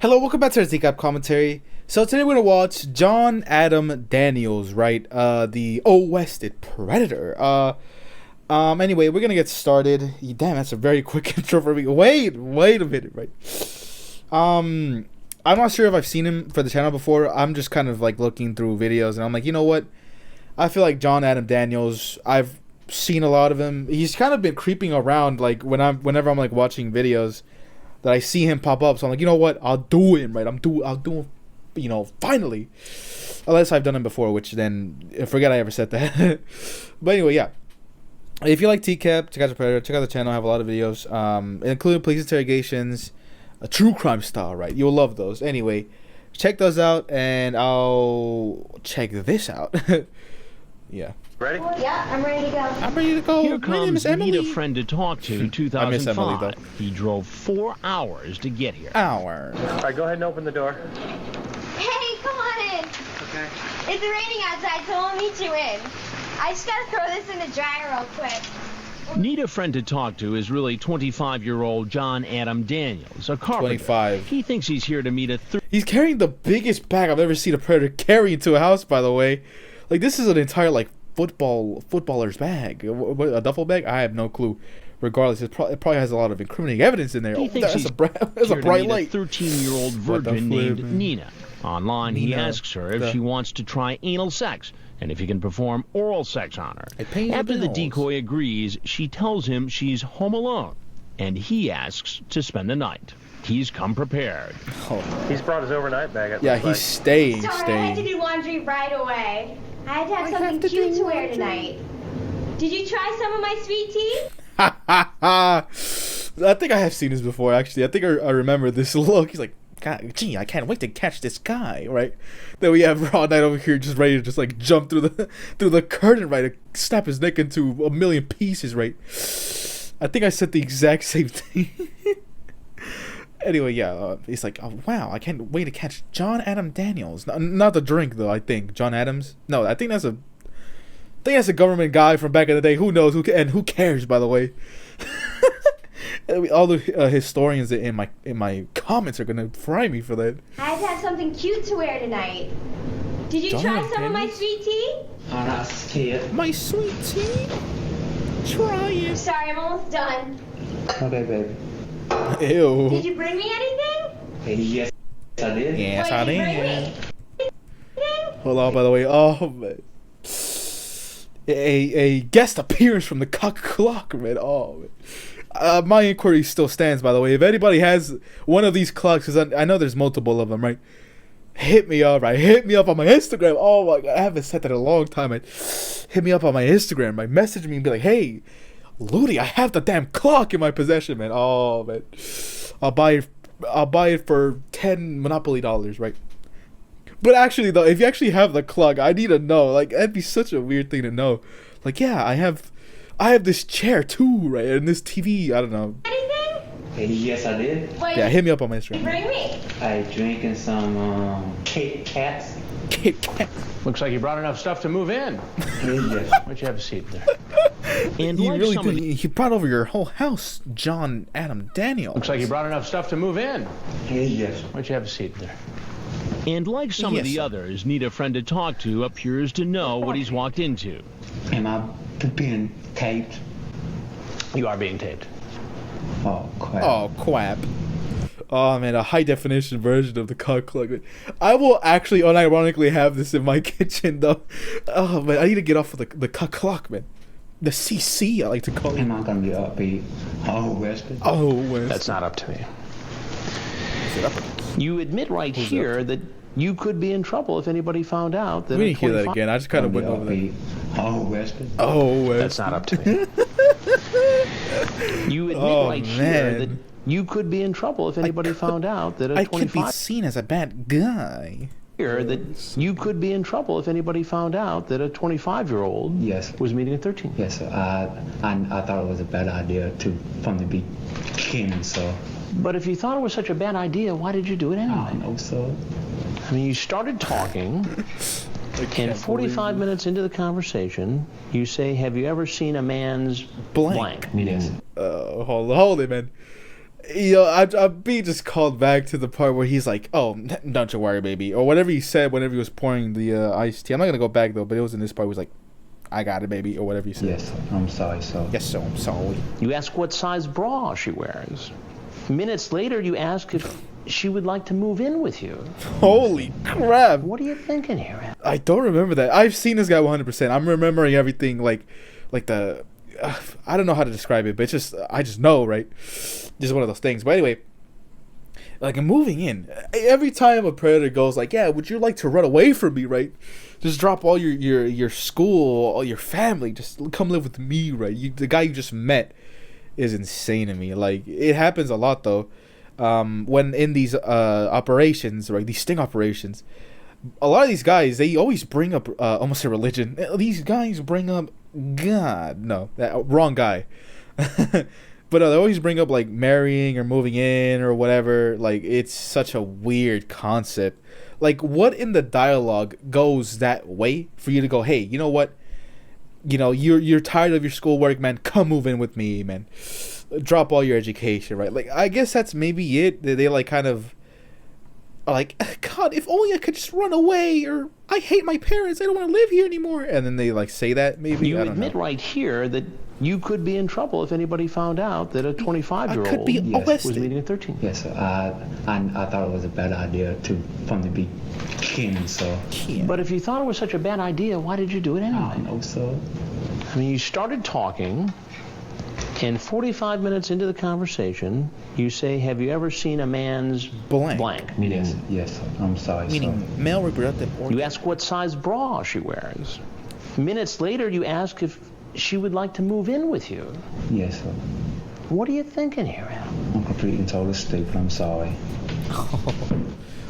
Hello, welcome back to our TCAP commentary. So today we're gonna watch John Adam Daniels, right? The Wested Predator. Anyway, we're gonna get started. Damn, that's a very quick intro for me. Wait a minute, right? I'm not sure if I've seen him for the channel before. I'm just kind of like looking through videos, and I'm like, you know what? I feel like John Adam Daniels. I've seen a lot of him. He's kind of been creeping around, like whenever I'm like watching videos. That I see him pop up, so I'm like, you know what? I'll do him, right? I'll do him, you know, finally. Unless I've done him before, which then forget I ever said that. But anyway, yeah. If you like TCAP, check out the Predator, check out the channel. I have a lot of videos, including police interrogations, a true crime style, right? You'll love those. Anyway, check those out, and I'll check this out. Yeah. Ready? Yeah, I'm ready to go. I'm ready to go. Here My name is comes Emily. Need a Friend to Talk to, 2005. I miss Emily, though. He drove 4 hours to get here. Hour. All right, go ahead and open the door. Hey, come on in. Okay. It's raining outside, so we'll meet you in. I just gotta throw this in the dryer real quick. Need a Friend to Talk to is really 25-year-old John Adam Daniels, a carpenter. 25. He thinks he's here to meet a He's carrying the biggest bag I've ever seen a Predator carry into a house, by the way. Like, this is an entire, like, footballer's bag. A duffel bag? I have no clue. Regardless, it probably has a lot of incriminating evidence in there. He thinks That's he's a bright light. a 13-year-old What the virgin flip, named man? Nina. Online, he Nina. asks her if she wants to try anal sex and if he can perform oral sex on her. It pays the After the bills. decoy agrees, she tells him she's home alone, and he asks to spend the night. He's come prepared. Oh, He's brought his overnight bag up. yeah, he's staying. Sorry, I had to do laundry right away. I had to have something to cute do to wear laundry. tonight. Did you try some of my sweet tea? I think I have seen this before, actually. I think I remember this look. He's like, God, gee, I can't wait to catch this guy, right? Then we have Raw Knight over here just ready to just like jump through the curtain, right? To snap his neck into a million pieces, right? I think I said the exact same thing. Anyway, yeah, he's like, oh, wow, I can't wait to catch John Adam Daniels. Not the drink, though, I think. John Adams? No, I think that's a government guy from back in the day. Who knows? Who cares, by the way? All the historians in my comments are gonna fry me for that. I had to have something cute to wear tonight. Did you John try some of my Daniels? sweet tea? I'm not scared. My sweet tea. Try it. Sorry, I'm almost done. Okay, baby. Ew. Did you bring me anything? Hey, yes, I did. Yes, What I did you bring did. me? Hold on, by the way. Oh, man. A guest appearance from the cock clock, man. Oh, man. My inquiry still stands, by the way. If anybody has one of these clocks, because I know there's multiple of them, right? Hit me up, right? Hit me up on my Instagram. Oh, my God. I haven't said that in a long time, man. Hit me up on my Instagram, right? Message me and be like, hey, Ludi, I have the damn clock in my possession, man. Oh, man. I'll buy it for 10 Monopoly dollars, right? But actually, though, if you actually have the clock, I need to know. Like, that'd be such a weird thing to know. Like, yeah, I have this chair too, right? And this TV. I don't know. Anything? Hey, yes, I did. What Yeah, did hit me up on my you Instagram. bring me? I drinking some Kit Kats. Kit Kat. Looks like you brought enough stuff to move in. Hey, yes. Why don't you have a seat there? And You like really some of did. He brought over your whole house, John Adam Daniels. Looks like you brought enough stuff to move in. Why Hey, yes. don't you have a seat there? And like some Yes, of the sir. others, Need a Friend to Talk to appears to know what he's walked into. Am I being taped? You are being taped. Oh, crap. Oh, quap. Oh, man, a high-definition version of the cock clock. I will actually unironically have this in my kitchen, though. Oh, man, I need to get off of the cock clock, man. The CC, I like to call it. Am I gonna be upbeat? Oh, Weston. Oh, where's That's not up to me. it up? You admit right here that you could be in trouble if anybody found out that We a didn't hear that 25 again. I just kind of went over that. Upbeat. Oh, Weston. Oh, where's That's not up to me. You admit Oh, right here man. that you could be in trouble if anybody found out that a I could be 25 seen as a bad guy. here that you could be in trouble if anybody found out that a 25-year-old Yes. was meeting a 13. Yes, sir. I thought it was a bad idea from the beginning, so. But if you thought it was such a bad idea, why did you do it I anyway? don't know, so. I mean, you started talking, and 45 minutes into the conversation, you say, have you ever seen a man's Blank. meaning Yes. Hold it, man. B just called back to the part where he's like, "Oh, don't you worry, baby," or whatever he said whenever he was pouring the iced tea. I'm not gonna go back though, but it was in this part. He was like, "I got it, baby," or whatever he said. Yes, I'm sorry, so. Yes, so I'm sorry. You ask what size bra she wears. Minutes later, you ask if she would like to move in with you. Holy crap! What are you thinking here? I don't remember that. I've seen this guy 100%. I'm remembering everything like the. I don't know how to describe it, but it's just I just know, right? Just one of those things. But anyway, like moving in, every time a predator goes like, "Yeah, would you like to run away from me?" Right? Just drop all your school, all your family, just come live with me, right? The guy you just met is insane to me. Like it happens a lot though. When in these operations, right? These sting operations, a lot of these guys they always bring up almost a religion. These guys bring up God, no, that wrong guy. But they always bring up like marrying or moving in or whatever. Like it's such a weird concept. Like what in the dialogue goes that way for you to go, hey, you know what? You know you're tired of your schoolwork, man. Come move in with me, man. Drop all your education, right? Like I guess that's maybe it. They like kind of are like, God, if only I could just run away, or I hate my parents. I don't want to live here anymore. And then they like say that maybe. You I don't admit know. right here that you could be in trouble if anybody found out that a 25-year-old I could be arrested. was meeting a 13. Yes, sir. I thought it was a bad idea from the beginning, so. But if you thought it was such a bad idea, why did you do it anyway? I don't know, so. I mean, you started talking, and 45 minutes into the conversation, you say, "Have you ever seen a man's Blank. Meaning, Yes, I'm sorry, Meaning so. male reproductive organ. you ask what size bra she wears. Minutes later, you ask if she would like to move in with you. Yes, sir. What are you thinking here, Al? I'm completely and totally stupid. I'm sorry.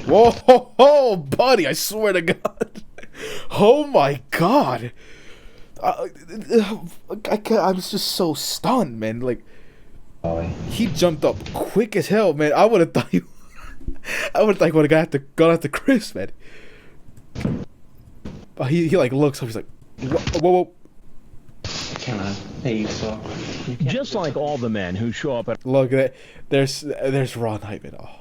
Whoa, ho, ho, buddy! I swear to God. Oh my God. I was just so stunned, man. Like Sorry. he jumped up quick as hell, man. I would have thought he. I would have thought he would have gone after Chris, man. But he like looks up. He's like, whoa. Can I? Hey, so. Just like all the men who show up at Look at that. There's Raw Knight, man. Oh.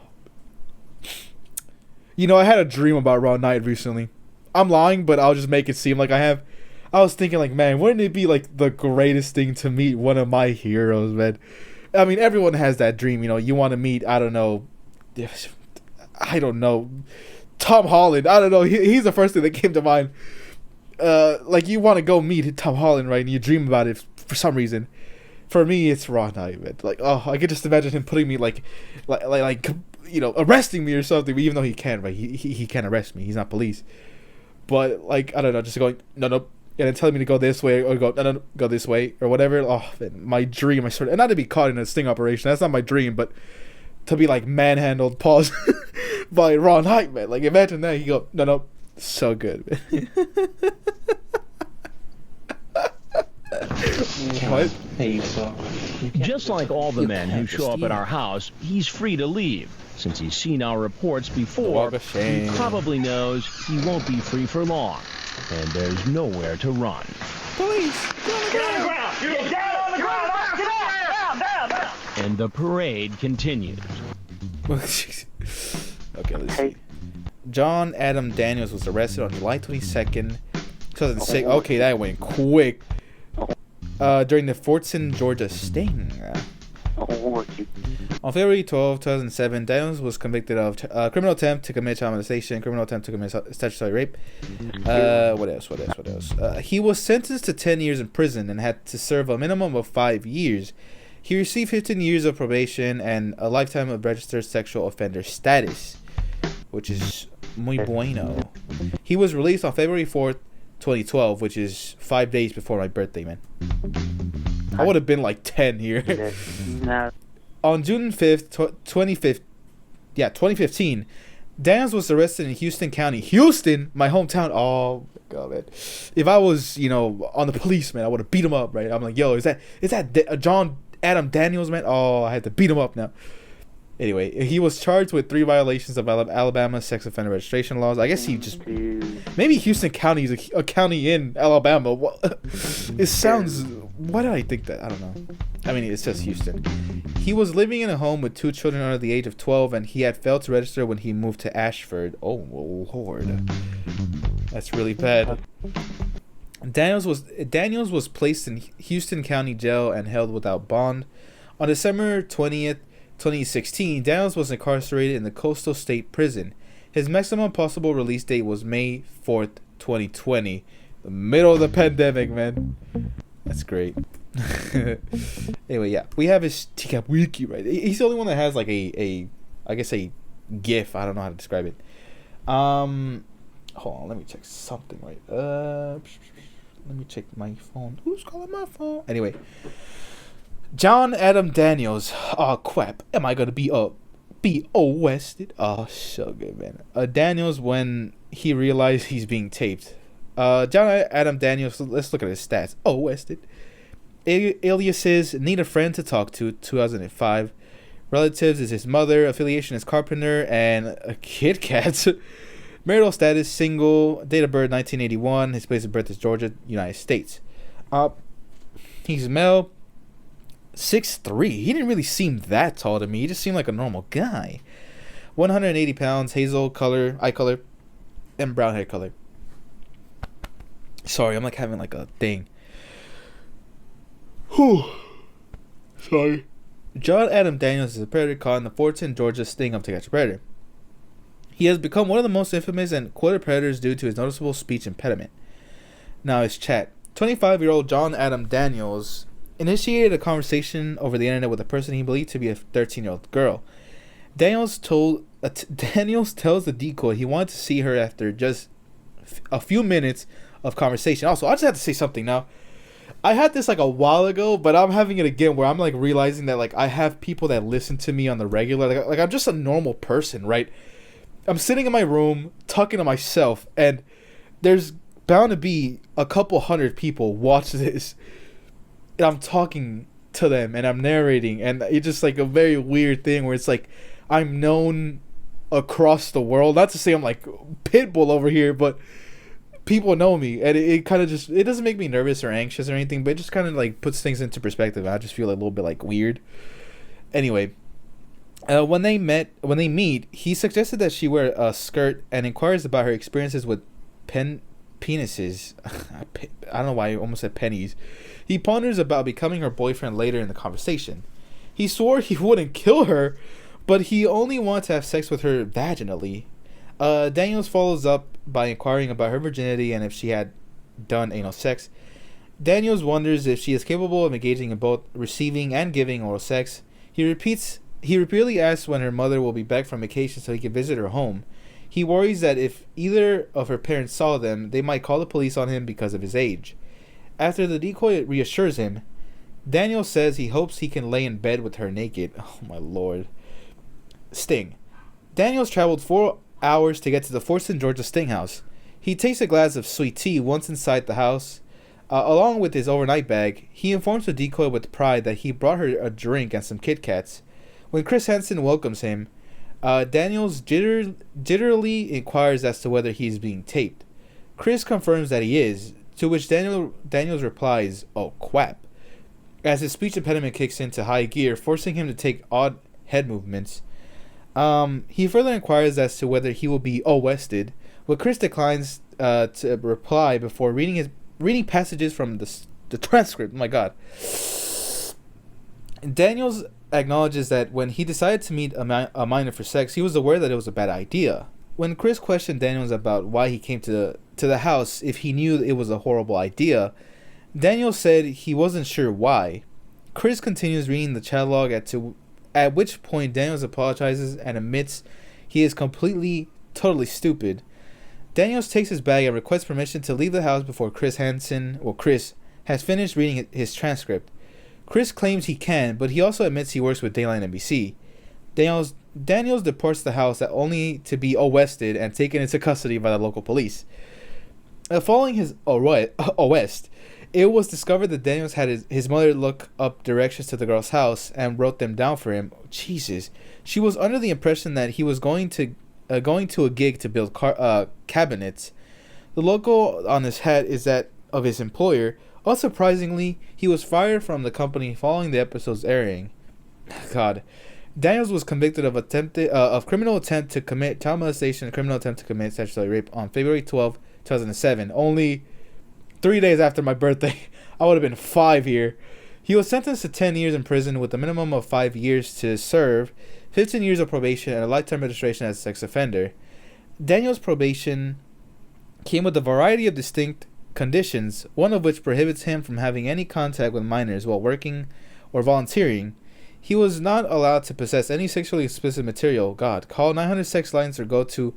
You know, I had a dream about Raw Knight recently. I'm lying, but I'll just make it seem like I have. I was thinking, like, man, wouldn't it be like the greatest thing to meet one of my heroes, man? I mean, everyone has that dream, you know. You want to meet, I don't know, Tom Holland. I don't know. He's the first thing that came to mind. Like you want to go meet Tom Holland, right? And you dream about it for some reason. For me, it's Raw Knight, man. Like, oh, I could just imagine him putting me like, you know, arresting me or something. Even though he can't, right? He can't arrest me. He's not police. But like, I don't know, just going no. And then telling me to go this way or go no, go this way or whatever. Oh, man, my dream, I sort of, and not to be caught in a sting operation. That's not my dream, but to be like manhandled, paused by Raw Knight, man. Like imagine that. You go no, so good, man. What? Hey, so. Just like all the men who show up at our house, he's free to leave. Since he's seen our reports before, Walk of he shame. probably knows he won't be free for long. And there's nowhere to run. Police! Get on the ground! You get down on the ground! Down! And the parade continues. Okay, let's see. John Adam Daniels was arrested on July 22nd, 2006. Okay, that went quick. During the Fortson, Georgia sting. On February 12, 2007, Daniels was convicted of criminal attempt to commit child molestation, criminal attempt to commit statutory rape. What else? He was sentenced to 10 years in prison and had to serve a minimum of 5 years. He received 15 years of probation and a lifetime of registered sexual offender status, which is muy bueno. He was released on February 4th, 2012, which is 5 days before my birthday, man. I would have been like 10 here. On June 5th, 2015, Daniels was arrested in Houston County. Houston, my hometown. Oh, my God, man. If I was, you know, on the police, man, I would have beat him up, right? I'm like, yo, is that John Adam Daniels, man? Oh, I had to beat him up now. Anyway, he was charged with 3 violations of Alabama sex offender registration laws. I guess he just... Maybe Houston County is a county in Alabama. It sounds Why did I think that? I don't know. I mean, it says Houston. He was living in a home with 2 children under the age of 12, and he had failed to register when he moved to Ashford. Oh, Lord. That's really bad. Daniels was placed in Houston County Jail and held without bond. On December 20th, 2016, Daniels was incarcerated in the Coastal State Prison. His maximum possible release date was May 4th, 2020. The middle of the pandemic, man. That's great. Anyway, yeah. We have his TCAP wiki, right? He's the only one that has like I guess a GIF. I don't know how to describe it. Hold on, let me check something, right? Let me check my phone. Who's calling my phone? Anyway. John Adam Daniels. Oh, crap. Am I gonna be arrested? Oh, so good, man. Daniels, when he realized he's being taped. John Adam Daniels, let's look at his stats. Arrested. Aliases, need a friend to talk to, 2005. Relatives is his mother. Affiliation is carpenter and a Kit Kat. Marital status, single. Date of birth, 1981. His place of birth is Georgia, United States. He's male. 6'3". He didn't really seem that tall to me. He just seemed like a normal guy. 180 pounds, hazel color, eye color, and brown hair color. Sorry, I'm like having like a thing. Whew. Sorry. John Adam Daniels is a predator caught in the Fortson, Georgia sting of to catch a predator. He has become one of the most infamous and quoted predators due to his noticeable speech impediment. Now his chat. 25-year-old John Adam Daniels initiated a conversation over the internet with a person he believed to be a 13-year-old girl. Daniels tells the decoy he wanted to see her after just a few minutes of conversation. Also, I just have to say something now. I had this like a while ago, but I'm having it again where I'm like realizing that like I have people that listen to me on the regular. Like I'm just a normal person, right? I'm sitting in my room talking to myself, and there's bound to be a couple hundred people watch this. And I'm talking to them and I'm narrating, and it's just like a very weird thing where it's like I'm known across the world. Not to say I'm like Pitbull over here, but people know me, and it kind of just, it doesn't make me nervous or anxious or anything, but it just kind of like puts things into perspective. I just feel a little bit like weird. Anyway, when they meet, he suggested that she wear a skirt and inquires about her experiences with penises. I don't know why I almost said pennies. He ponders about becoming her boyfriend later in the conversation. He swore he wouldn't kill her, but he only wants to have sex with her vaginally. Daniels follows up by inquiring about her virginity and if she had done anal sex. Daniels wonders if she is capable of engaging in both receiving and giving oral sex. He repeatedly asks when her mother will be back from vacation so he can visit her home. He worries that if either of her parents saw them, they might call the police on him because of his age. After the decoy reassures him, Daniel says he hopes he can lay in bed with her naked. Oh my lord. Sting. Daniels traveled 4 hours to get to the Fortson, Georgia sting house. He takes a glass of sweet tea once inside the house. Along with his overnight bag, he informs the decoy with pride that he brought her a drink and some Kit Kats. When Chris Hansen welcomes him, Daniels jitterily inquires as to whether he is being taped. Chris confirms that he is, to which Daniels replies, "Oh, crap," as his speech impediment kicks into high gear, forcing him to take odd head movements. He further inquires as to whether he will be arrested, but Chris declines to reply before reading passages from the transcript. Oh my god. Daniels acknowledges that when he decided to meet a minor for sex, he was aware that it was a bad idea. When Chris questioned Daniels about why he came to the house if he knew it was a horrible idea, Daniels said he wasn't sure why. Chris continues reading the chat log at which point Daniels apologizes and admits he is totally stupid. Daniels takes his bag and requests permission to leave the house before Chris has finished reading his transcript. Chris claims he can, but he also admits he works with Dayline NBC. Daniels departs the house only to be arrested and taken into custody by the local police. Following his arrest, it was discovered that Daniels had his mother look up directions to the girl's house and wrote them down for him. Jesus. She was under the impression that he was going to a gig to build cabinets. The logo on his hat is that of his employer, Unsurprisingly, he was fired from the company following the episode's airing. God. Daniels was convicted of criminal attempt to commit child molestation and criminal attempt to commit statutory rape on February 12, 2007. Only 3 days after my birthday. I would have been 5 here. He was sentenced to 10 years in prison with a minimum of 5 years to serve, 15 years of probation, and a lifetime registration as a sex offender. Daniels' probation came with a variety of distinct conditions, one of which prohibits him from having any contact with minors while working or volunteering. He was not allowed to possess any sexually explicit material. God, call 900 sex lines or go to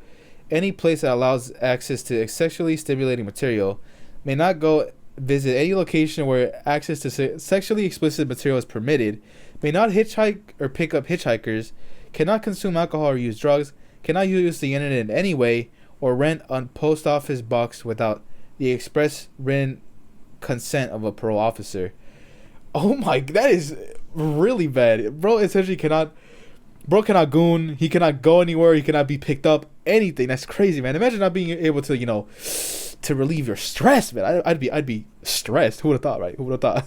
any place that allows access to sexually stimulating material. May not go visit any location where access to sexually explicit material is permitted. May not hitchhike or pick up hitchhikers. Cannot consume alcohol or use drugs. Cannot use the internet in any way or rent a post office box without the express written consent of a parole officer. Oh my, that is really bad. Bro essentially cannot goon. He cannot go anywhere. He cannot be picked up. Anything. That's crazy, man. Imagine not being able to, to relieve your stress, man. I'd be stressed. Who would have thought, right? Who would have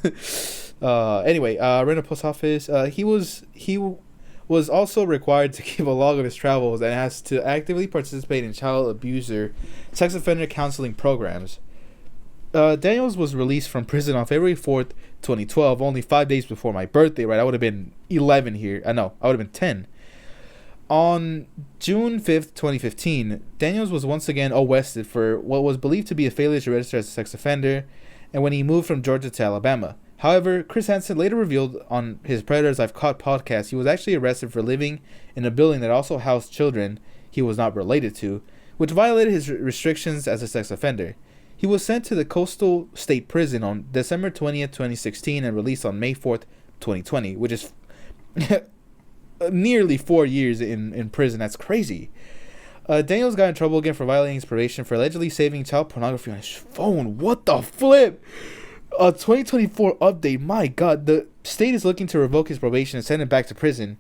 thought? Anyway, ran a post office. He was also required to keep a log of his travels and has to actively participate in child abuser, sex offender counseling programs. Daniels was released from prison on February 4th, 2012, only 5 days before my birthday, right? I would have been 11 here. I would have been 10. On June 5th, 2015, Daniels was once again arrested for what was believed to be a failure to register as a sex offender, and when he moved from Georgia to Alabama. However, Chris Hansen later revealed on his Predators I've Caught podcast he was actually arrested for living in a building that also housed children he was not related to, which violated his restrictions as a sex offender. He was sent to the Coastal State Prison on December 20th, 2016 and released on May 4th, 2020, which is nearly 4 years in prison. That's crazy. Daniels got in trouble again for violating his probation for allegedly saving child pornography on his phone. What the flip? A 2024 update. My God, the state is looking to revoke his probation and send him back to prison.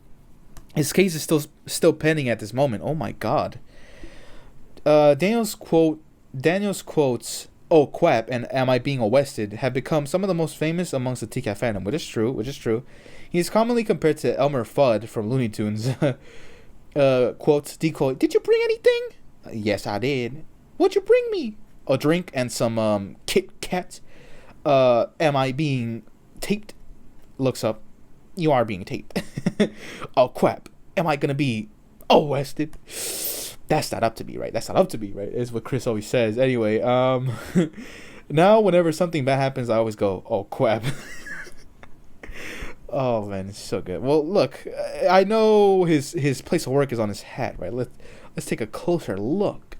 His case is still pending at this moment. Oh my God. Daniels quotes, "Oh, quap," and "Am I being arrested?" have become some of the most famous amongst the TCAP fandom, which is true. He is commonly compared to Elmer Fudd from Looney Tunes. Quotes, decoy, "Did you bring anything?" "Yes, I did." "What'd you bring me?" "A drink and some Kit Kat." Am I being taped?" Looks up. "You are being taped." "Oh, quap. Am I gonna be arrested?" That's not up to me, right? That's not up to me, right? Is what Chris always says. Anyway, now whenever something bad happens, I always go, "Oh, quap." Oh man, it's so good. Well, look, I know his place of work is on his hat, right? Let's take a closer look.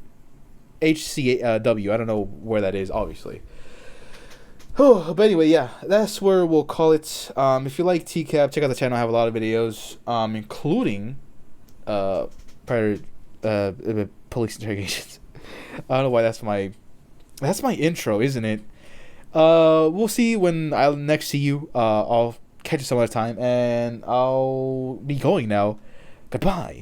HCW. I don't know where that is, obviously. Oh, but anyway, yeah, that's where we'll call it. If you like TCAP, check out the channel. I have a lot of videos, including prior police interrogations. I don't know why that's my intro, isn't it? We'll see when I'll next see you. I'll catch you some other time, and I'll be going now. Goodbye.